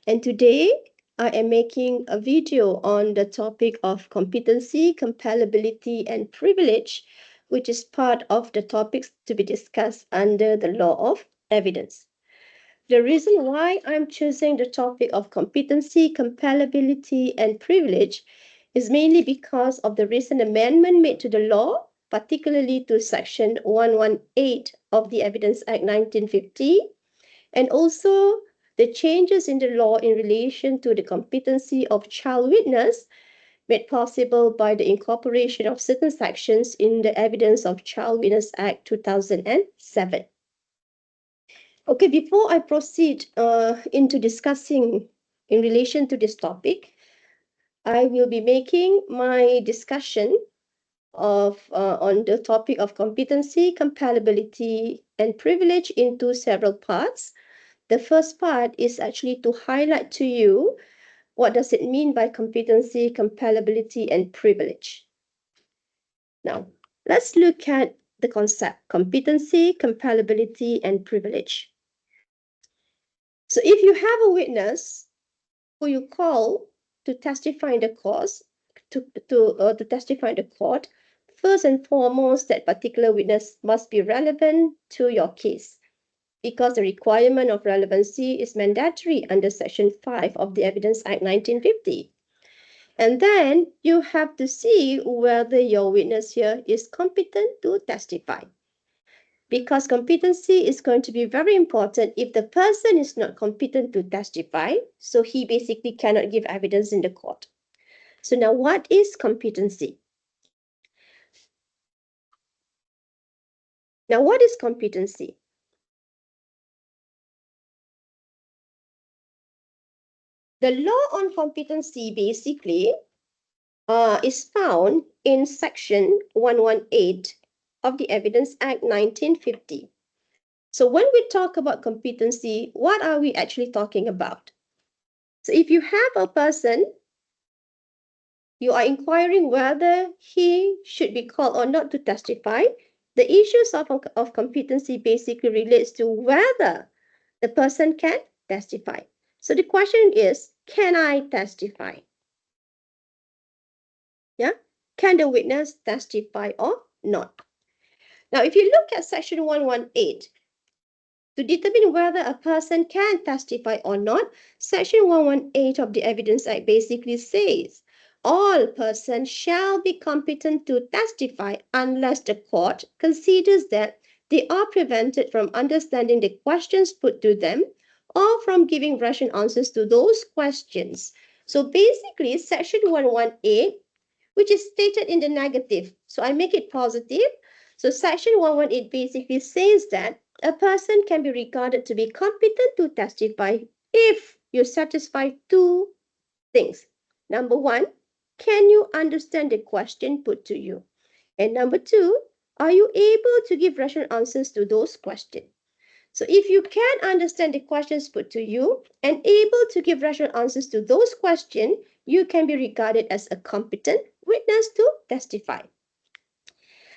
And today I am making a video on the topic of competency, compellability, and privilege, which is part of the topics to be discussed under the law of evidence. The reason why I'm choosing the topic of competency, compellability, and privilege is mainly because of the recent amendment made to the law, particularly to Section 118 of the Evidence Act 1950, and also the changes in the law in relation to the competency of child witness made possible by the incorporation of certain sections in the Evidence of Child Witness Act 2007. Okay, before I proceed into discussing in relation to this topic, I will be making my discussion on the topic of competency, compellability, and privilege into several parts. The first part is actually to highlight to you what does it mean by competency, compellability, and privilege. Now, let's look at the concept competency, compellability, and privilege. So if you have a witness who you call to testify in the cause, to testify in the court, first and foremost, that particular witness must be relevant to your case, because the requirement of relevancy is mandatory under Section 5 of the Evidence Act 1950. And then you have to see whether your witness here is competent to testify. Because competency is going to be very important. If the person is not competent to testify, so he basically cannot give evidence in the court. So now what is competency? Now what is competency? The law on competency basically is found in Section 118 of the Evidence Act 1950. So when we talk about competency, what are we actually talking about? So if you have a person, you are inquiring whether he should be called or not to testify, the issues of competency basically relates to whether the person can testify. So the question is, can I testify? Yeah, can the witness testify or not? Now, if you look at Section 118, to determine whether a person can testify or not, Section 118 of the Evidence Act basically says, all persons shall be competent to testify unless the court considers that they are prevented from understanding the questions put to them or from giving rational answers to those questions. So basically, Section 118, which is stated in the negative, so I make it positive. So Section 118 basically says that a person can be regarded to be competent to testify if you satisfy two things. Number one, can you understand the question put to you? And number two, are you able to give rational answers to those questions? So if you can understand the questions put to you and able to give rational answers to those questions, you can be regarded as a competent witness to testify.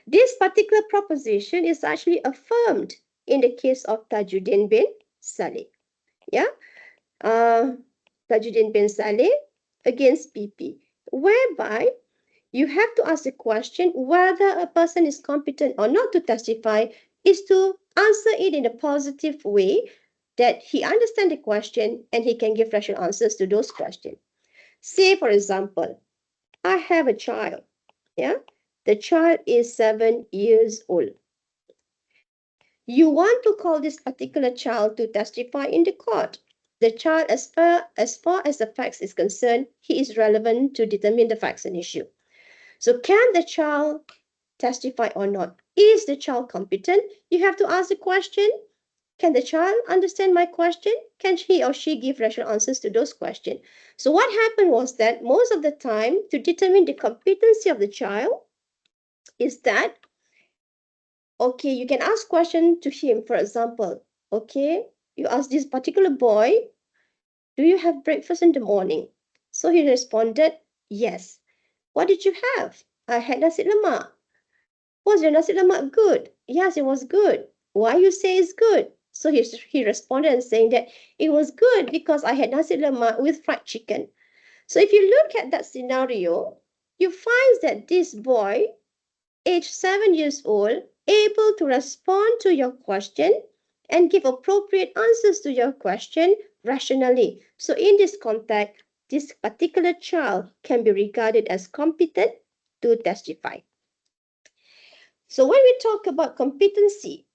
This particular proposition is actually affirmed in the case of Tajuddin bin Saleh. Yeah, Tajuddin bin Saleh against PP, whereby you have to ask the question whether a person is competent or not to testify is to answer it in a positive way, that he understands the question and he can give rational answers to those questions. Say, for example, I have a child. Yeah, the child is 7 years old. You want to call this particular child to testify in the court. The child, as far as the facts is concerned, he is relevant to determine the facts and issue. So can the child testify or not? Is the child competent? You have to ask the question, can the child understand my question? Can he or she give rational answers to those questions? So what happened was that most of the time, to determine the competency of the child, is that, okay, you can ask question to him, for example, okay, you ask this particular boy, do you have breakfast in the morning? So he responded, yes. What did you have? I had nasi lemak. Was your nasi lemak good? Yes, it was good. Why you say it's good? So he responded and saying that it was good because I had nasi lemak with fried chicken. So if you look at that scenario, you find that this boy, age 7 years old, able to respond to your question and give appropriate answers to your question rationally. So in this context, this particular child can be regarded as competent to testify. So when we talk about competency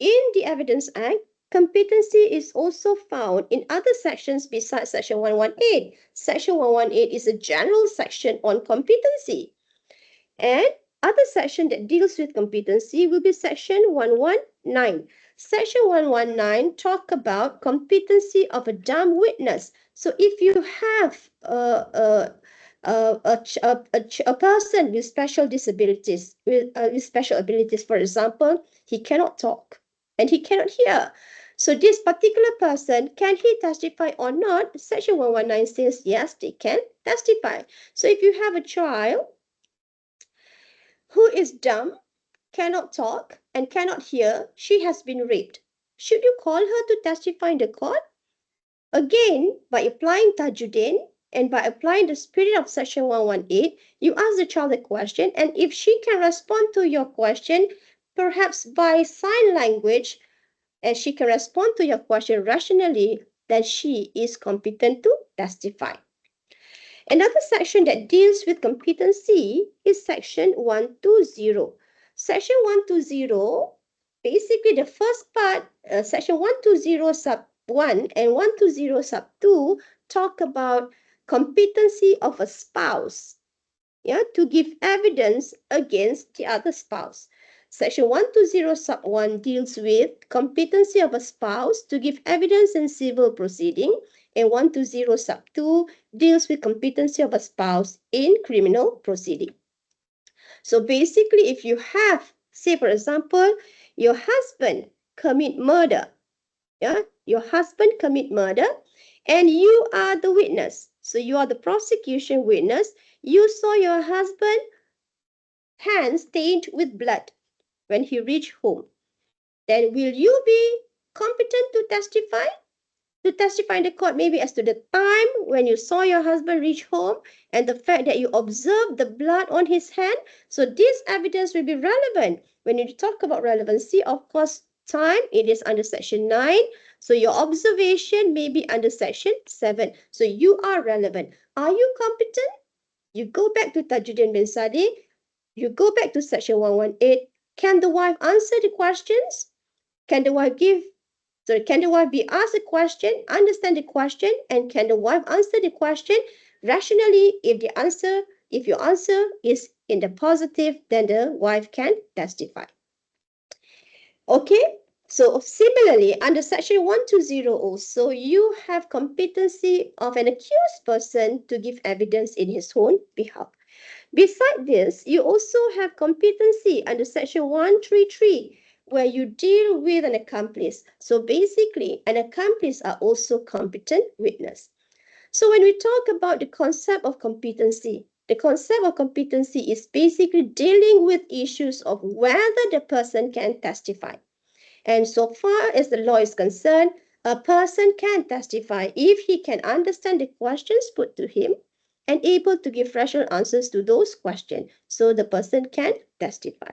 in the Evidence Act, competency is also found in other sections besides Section 118. Section 118 is a general section on competency. And other section that deals with competency will be Section 119. Section 119 talk about competency of a dumb witness. So if you have a person with special disabilities, with special abilities, for example, he cannot talk and he cannot hear. So this particular person, can he testify or not? Section 119 says yes, they can testify. So if you have a child who is dumb, cannot talk, and cannot hear, she has been raped. Should you call her to testify in the court? Again, by applying Tajuddin and by applying the spirit of Section 118, you ask the child a question, and if she can respond to your question, perhaps by sign language, and she can respond to your question rationally, then she is competent to testify. Another section that deals with competency is Section 120. Section 120, basically the first part, Section 120 sub 1 and 120 sub 2 talk about competency of a spouse, to give evidence against the other spouse. Section 120 sub 1 deals with competency of a spouse to give evidence in civil proceeding, and 120 sub 2 deals with competency of a spouse in criminal proceeding. So basically, if you have, say for example, your husband commit murder, your husband commit murder, and you are the witness. So you are the prosecution witness. You saw your husband hands stained with blood when he reached home. Then will you be competent to testify? To testify in the court, maybe as to the time when you saw your husband reach home and the fact that you observed the blood on his hand. So this evidence will be relevant. When you talk about relevancy, of course, time, it is under Section 9. So your observation may be under Section 7. So you are relevant. Are you competent? You go back to Tajuddin bin Sadi. You go back to Section 118. Can the wife answer the questions? Can the wife be asked a question, understand the question, and can the wife answer the question rationally? If your answer is in the positive, then the wife can testify. Okay, so similarly, under Section 120 also, you have competency of an accused person to give evidence in his own behalf. Beside this, you also have competency under Section 133, where you deal with an accomplice. So basically, an accomplice are also competent witness. So when we talk about the concept of competency, the concept of competency is basically dealing with issues of whether the person can testify. And so far as the law is concerned, a person can testify if he can understand the questions put to him and able to give rational answers to those questions. So the person can testify.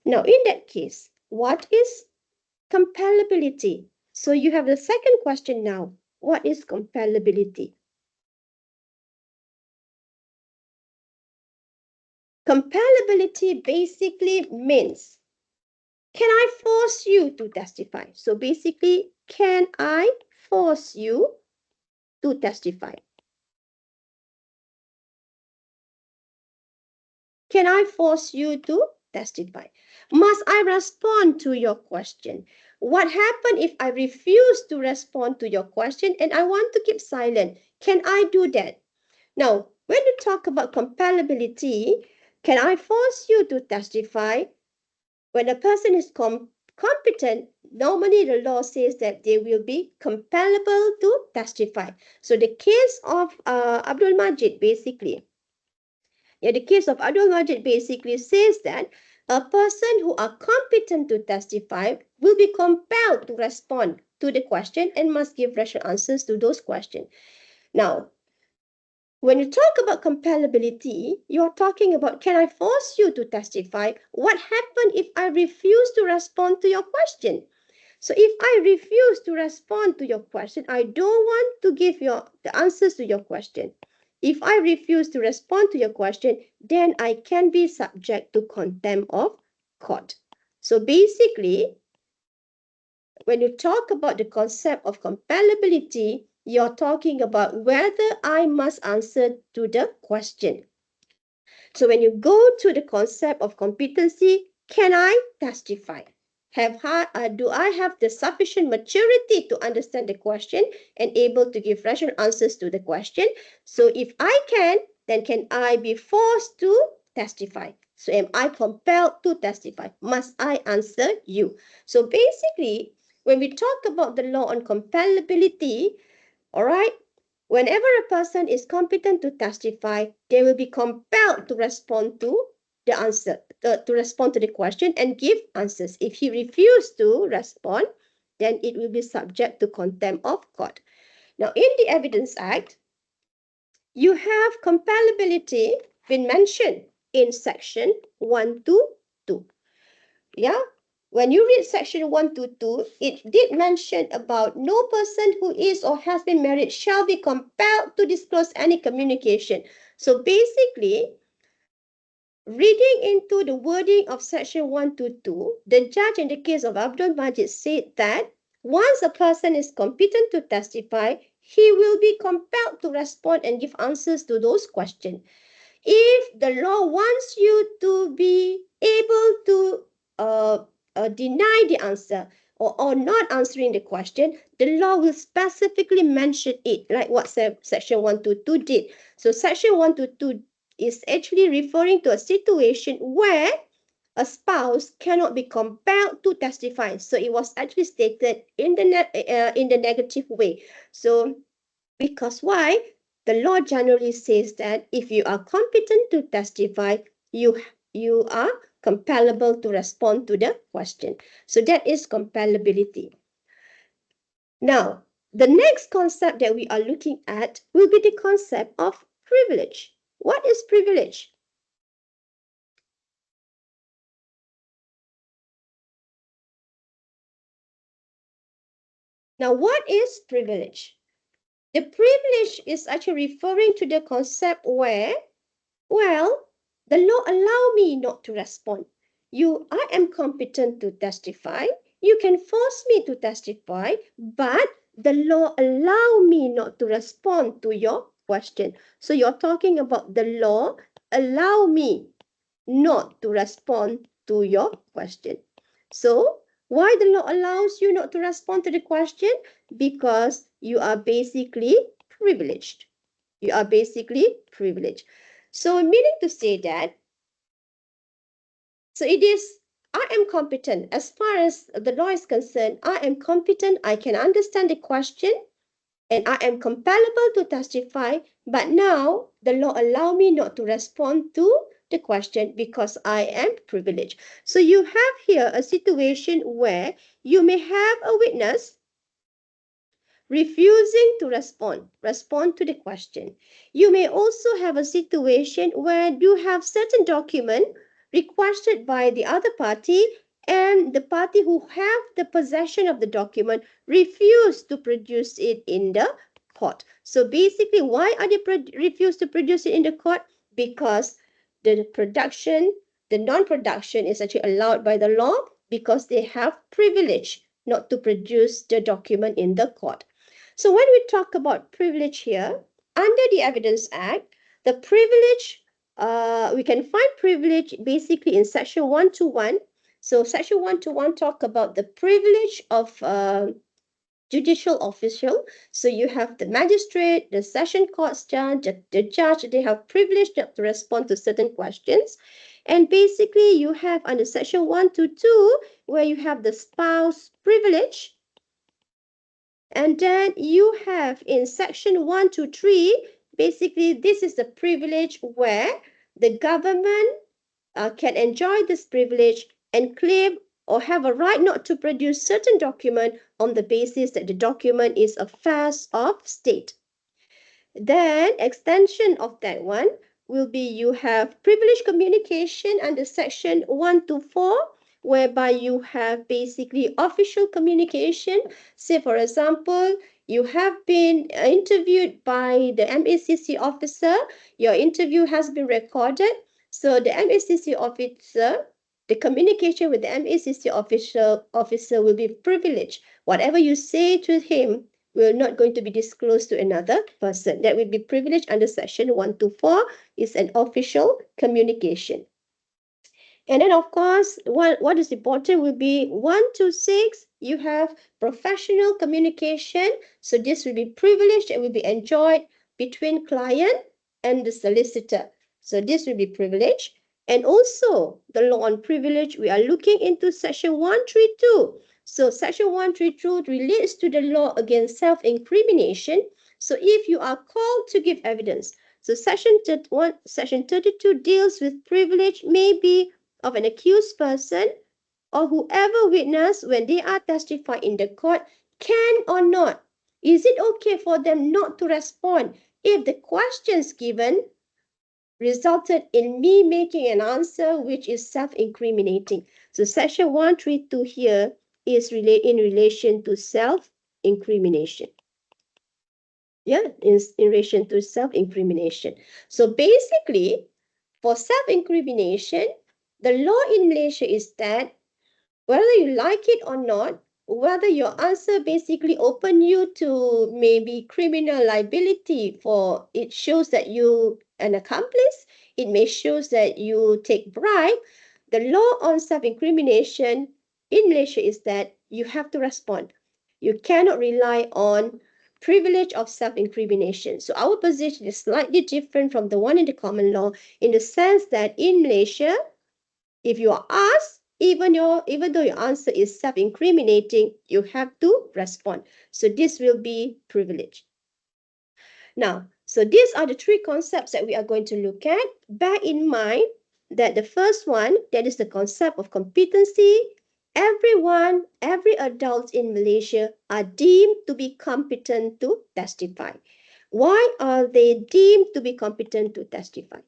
Now, in that case, what is compellability? So you have the second question now. What is compellability? Compellability basically means, can I force you to testify? So basically, can I force you to testify? Can I force you to testify? Must I respond to your question? What happens if I refuse to respond to your question and I want to keep silent? Can I do that? Now, when you talk about compellability, can I force you to testify? When a person is competent, normally the law says that they will be compellable to testify. So the case of Abdul Majid basically, the case of Abdul Majid basically says that A person who are competent to testify will be compelled to respond to the question and must give rational answers to those questions. Now, when you talk about compellability, you're talking about, can I force you to testify? What happens if I refuse to respond to your question? So if I refuse to respond to your question, I don't want to give the answers to your question. If I refuse to respond to your question, then I can be subject to contempt of court. So basically, when you talk about the concept of compellability, you're talking about whether I must answer to the question. So when you go to the concept of competency, can I testify? Do I have the sufficient maturity to understand the question and able to give rational answers to the question? So if I can, then can I be forced to testify? So am I compelled to testify? Must I answer you? So basically, when we talk about the law on compellability, all right, whenever a person is competent to testify, they will be compelled to respond to the answer, to respond to the question and give answers. If he refuses to respond, then it will be subject to contempt of court. Now, in the Evidence Act, you have compellability been mentioned in section 122. Yeah, when you read section 122, it did mention about no person who is or has been married shall be compelled to disclose any communication. So basically, reading into the wording of section 122, the judge in the case of Abdul Majid said that once a person is competent to testify, he will be compelled to respond and give answers to those questions. If the law wants you to be able to deny the answer or not answering the question, the law will specifically mention it, like what section 122 did. So section 122 is actually referring to a situation where a spouse cannot be compelled to testify. So it was actually stated in the negative way. So because why? The law generally says that if you are competent to testify, you are compellable to respond to the question. So that is compellability. Now, the next concept that we are looking at will be the concept of privilege. What is privilege? Now, what is privilege? The privilege is actually referring to the concept where, well, the law allow me not to respond. I am competent to testify. You can force me to testify, but the law allow me not to respond to your question. So you're talking about the law allow me not to respond to your question. So why the law allows you not to respond to the question? Because you are basically privileged. You are basically privileged. So meaning to say that, so it is, I am competent. As far as the law is concerned, I am competent. I can understand the question and I am compellable to testify. But now the law allow me not to respond to the question because I am privileged. So you have here a situation where you may have a witness refusing to respond to the question. You may also have a situation where you have certain document requested by the other party and the party who have the possession of the document refuse to produce it in the court. So basically, why are they refuse to produce it in the court? Because the non-production is actually allowed by the law because they have privilege not to produce the document in the court. So when we talk about privilege here, under the Evidence Act, the privilege, we can find privilege basically in section 121. So section 121 talk about the privilege of judicial official. So you have the magistrate, the session court judge, the judge, they have privilege to respond to certain questions. And basically you have under section 122, where you have the spouse privilege. And then you have in section 123, basically this is the privilege where the government can enjoy this privilege and claim or have a right not to produce certain document on the basis that the document is affairs of state. Then extension of that one will be you have privileged communication under section 124, whereby you have basically official communication. Say, for example, you have been interviewed by the MACC officer. Your interview has been recorded. So the MACC officer, the communication with the MACC officer will be privileged. Whatever you say to him will not going to be disclosed to another person. That will be privileged under section 124 is an official communication. And then, of course, what is important will be 126. You have professional communication. So this will be privileged and will be enjoyed between client and the solicitor. So this will be privileged. And also, the law on privilege, we are looking into section 132. So section 132 relates to the law against self-incrimination. So if you are called to give evidence, so section 32 deals with privilege, maybe of an accused person or whoever witness when they are testifying in the court can or not. Is it okay for them not to respond if the questions given resulted in me making an answer which is self-incriminating? So section 132 here is in relation to self-incrimination. Yeah, in relation to self-incrimination. So basically, for self-incrimination, the law in Malaysia is that whether you like it or not, whether your answer basically open you to maybe criminal liability for it shows that you an accomplice, it may shows that you take bribe. The law on self-incrimination in Malaysia is that you have to respond. You cannot rely on privilege of self-incrimination. So our position is slightly different from the one in the common law in the sense that in Malaysia, if you are asked, even though your answer is self-incriminating, you have to respond. So this will be privilege. Now, so these are the three concepts that we are going to look at. Bear in mind that the first one, that is the concept of competency. Every adult in Malaysia are deemed to be competent to testify. Why are they deemed to be competent to testify?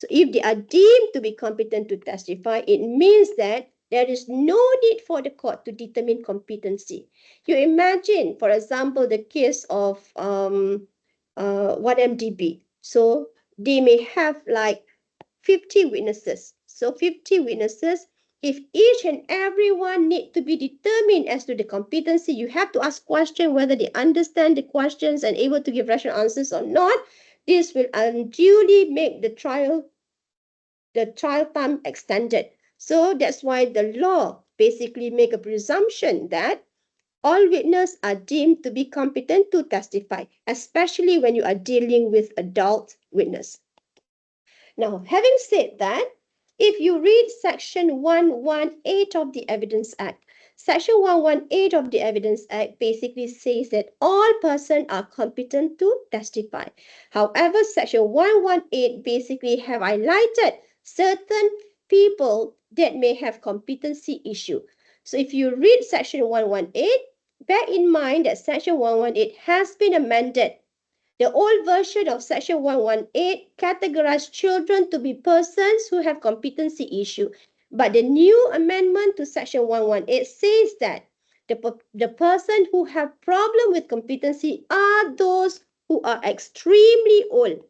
So if they are deemed to be competent to testify, it means that there is no need for the court to determine competency. You imagine, for example, the case of 1MDB. So they may have like 50 witnesses. So 50 witnesses, if each and every one need to be determined as to the competency, you have to ask questions whether they understand the questions and able to give rational answers or not. This will unduly make the trial time extended. So that's why the law basically make a presumption that all witnesses are deemed to be competent to testify, especially when you are dealing with adult witness. Now, having said that, if you read section 118 of the Evidence Act, section 118 of the Evidence Act basically says that all persons are competent to testify. However, section 118 basically have highlighted certain people that may have competency issue. So if you read section 118, bear in mind that section 118 has been amended. The old version of section 118 categorized children to be persons who have competency issue. But the new amendment to section 118 says that the person who have problem with competency are those who are extremely old.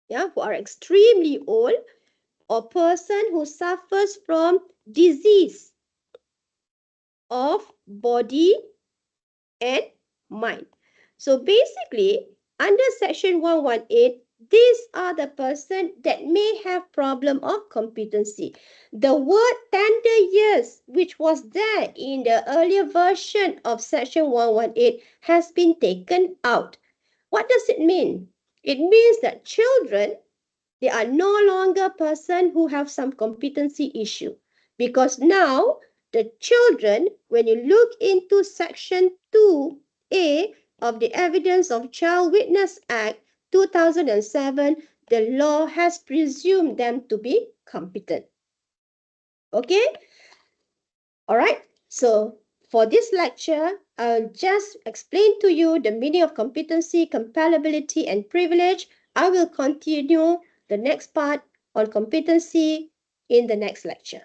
Yeah, who are extremely old, or person who suffers from disease of body and mind. So basically, under section 118, these are the person that may have problem of competency. The word tender years, which was there in the earlier version of section 118, has been taken out. What does it mean? It means that children, they are no longer person who have some competency issue, because now the children, when you look into section 2A of the Evidence of Child Witness Act 2007, the law has presumed them to be competent. Okay? All right. So for this lecture, I'll just explain to you the meaning of competency, compellability, and privilege. I will continue the next part on competency in the next lecture.